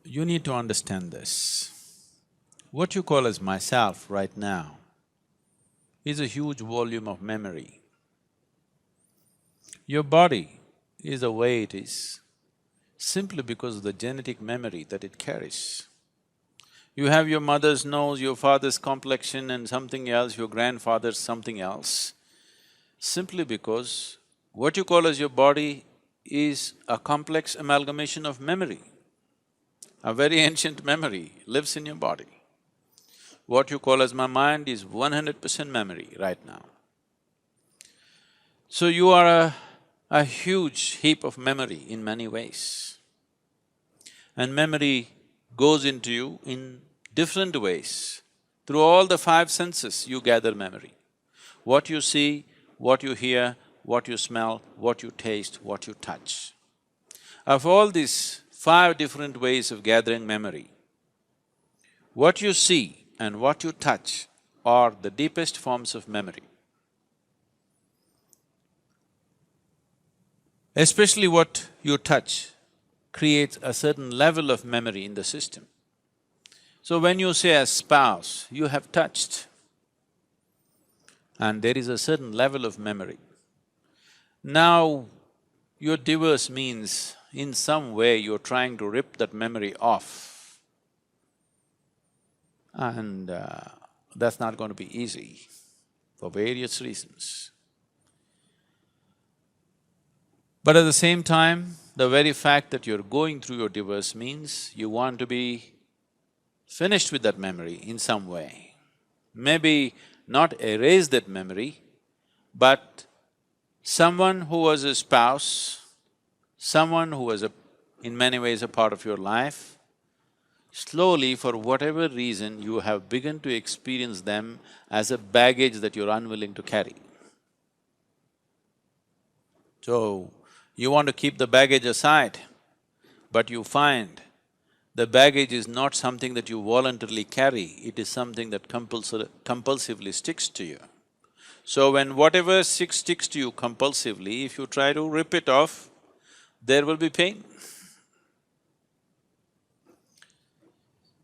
You need to understand this. What you call as myself right now is a huge volume of memory. Your body is the way it is simply because of the genetic memory that it carries. You have your mother's nose, your father's complexion and something else, your grandfather's something else, simply because what you call as your body is a complex amalgamation of memory. A very ancient memory lives in your body. What you call as my mind is 100% memory right now. So you are a huge heap of memory in many ways. And memory goes into you in different ways. Through all the five senses you gather memory. What you see, what you hear, what you smell, what you taste, what you touch. Of all these five different ways of gathering memory, what you see and what you touch are the deepest forms of memory. Especially what you touch creates a certain level of memory in the system. So when you say a spouse, you have touched, and there is a certain level of memory. Now, your divorce means in some way you're trying to rip that memory off, and that's not going to be easy for various reasons. But at the same time, the very fact that you're going through your divorce means you want to be finished with that memory in some way. Maybe not erase that memory, but someone who was a spouse, someone who was in many ways a part of your life, slowly, for whatever reason, you have begun to experience them as a baggage that you're unwilling to carry. So, you want to keep the baggage aside, but you find the baggage is not something that you voluntarily carry, it is something that compulsively sticks to you. So when whatever sticks to you compulsively, if you try to rip it off, there will be pain.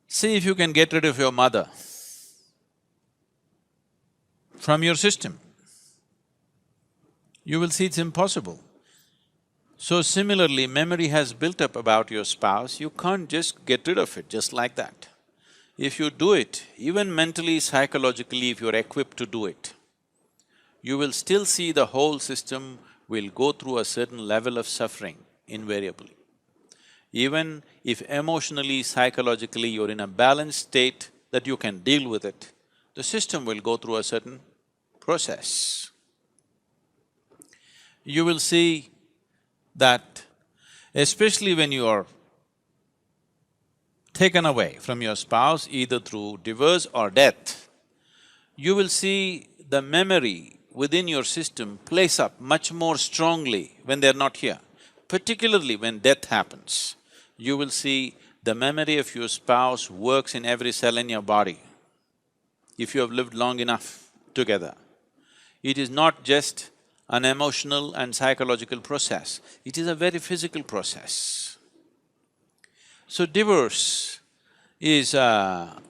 See if you can get rid of your mother from your system. You will see it's impossible. So similarly, memory has built up about your spouse, you can't just get rid of it just like that. If you do it, even mentally, psychologically, if you're equipped to do it, you will still see the whole system will go through a certain level of suffering invariably. Even if emotionally, psychologically you're in a balanced state that you can deal with it, the system will go through a certain process. You will see that especially when you are taken away from your spouse, either through divorce or death, you will see the memory within your system plays up much more strongly when they're not here. Particularly when death happens, you will see the memory of your spouse works in every cell in your body, if you have lived long enough together. It is not just an emotional and psychological process, it is a very physical process. So divorce is a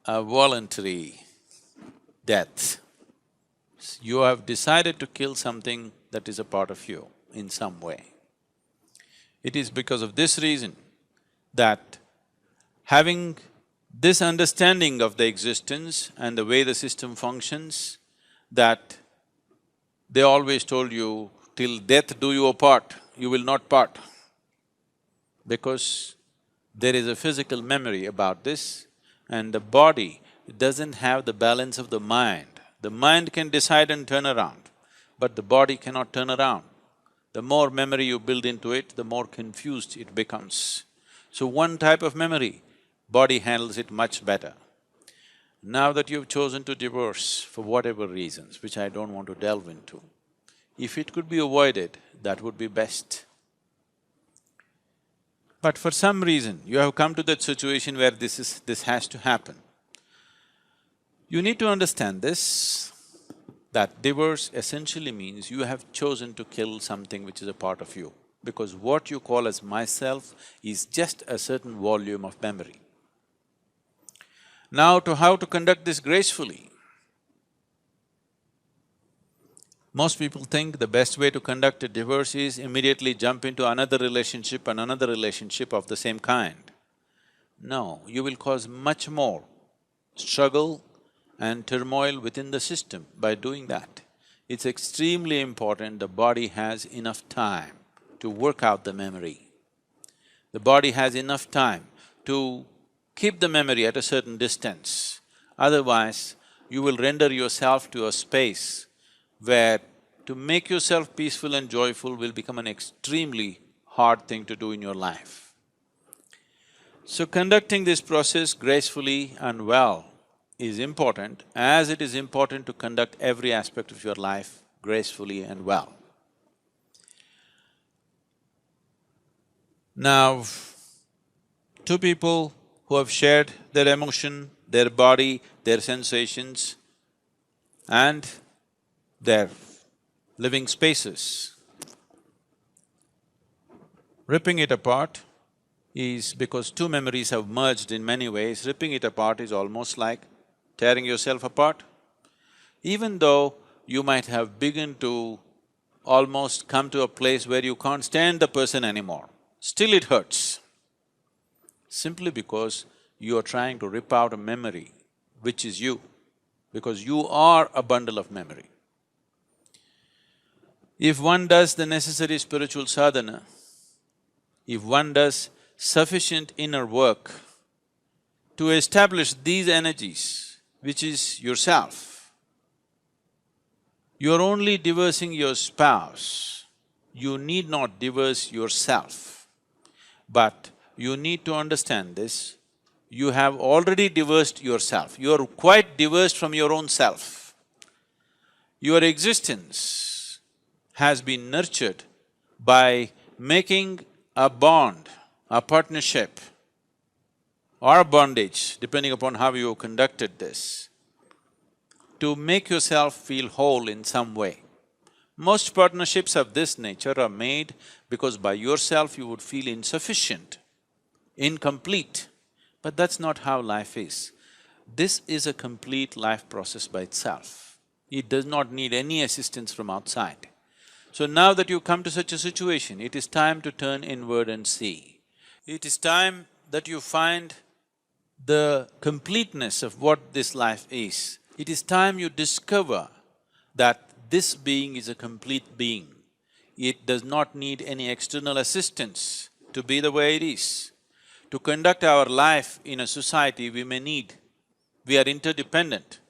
voluntary death. You have decided to kill something that is a part of you in some way. It is because of this reason that having this understanding of the existence and the way the system functions, that they always told you, till death do you apart, you will not part. Because there is a physical memory about this, and the body doesn't have the balance of the mind. The mind can decide and turn around, but the body cannot turn around. The more memory you build into it, the more confused it becomes. So one type of memory, body handles it much better. Now that you've chosen to divorce for whatever reasons, which I don't want to delve into, if it could be avoided, that would be best. But for some reason, you have come to that situation where this has to happen. You need to understand this. That divorce essentially means you have chosen to kill something which is a part of you, because what you call as myself is just a certain volume of memory. Now, to how to conduct this gracefully. Most people think the best way to conduct a divorce is immediately jump into another relationship and another relationship of the same kind. No, you will cause much more struggle and turmoil within the system by doing that. It's extremely important the body has enough time to work out the memory. The body has enough time to keep the memory at a certain distance. Otherwise, you will render yourself to a space where to make yourself peaceful and joyful will become an extremely hard thing to do in your life. So conducting this process gracefully and well is important, as it is important to conduct every aspect of your life gracefully and well. Now, two people who have shared their emotion, their body, their sensations and their living spaces. Ripping it apart is because two memories have merged in many ways. Ripping it apart is almost like tearing yourself apart. Even though you might have begun to almost come to a place where you can't stand the person anymore, still it hurts. Simply because you are trying to rip out a memory which is you, because you are a bundle of memory. If one does the necessary spiritual sadhana, if one does sufficient inner work to establish these energies, which is yourself, you're only divorcing your spouse, you need not divorce yourself. But you need to understand this, you have already divorced yourself, you are quite divorced from your own self. Your existence has been nurtured by making a bond, a partnership or a bondage, depending upon how you conducted this, to make yourself feel whole in some way. Most partnerships of this nature are made because by yourself you would feel insufficient, incomplete, but that's not how life is. This is a complete life process by itself. It does not need any assistance from outside. So now that you come to such a situation, it is time to turn inward and see. It is time that you find the completeness of what this life is. It is time you discover that this being is a complete being. It does not need any external assistance to be the way it is. To conduct our life in a society, we are interdependent,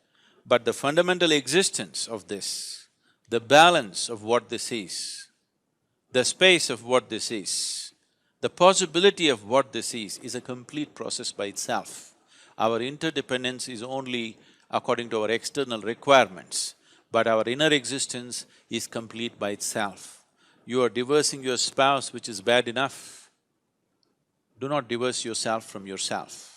but the fundamental existence of this, the balance of what this is, the space of what this is, the possibility of what this is a complete process by itself. Our interdependence is only according to our external requirements, but our inner existence is complete by itself. You are divorcing your spouse, which is bad enough. Do not divorce yourself from yourself.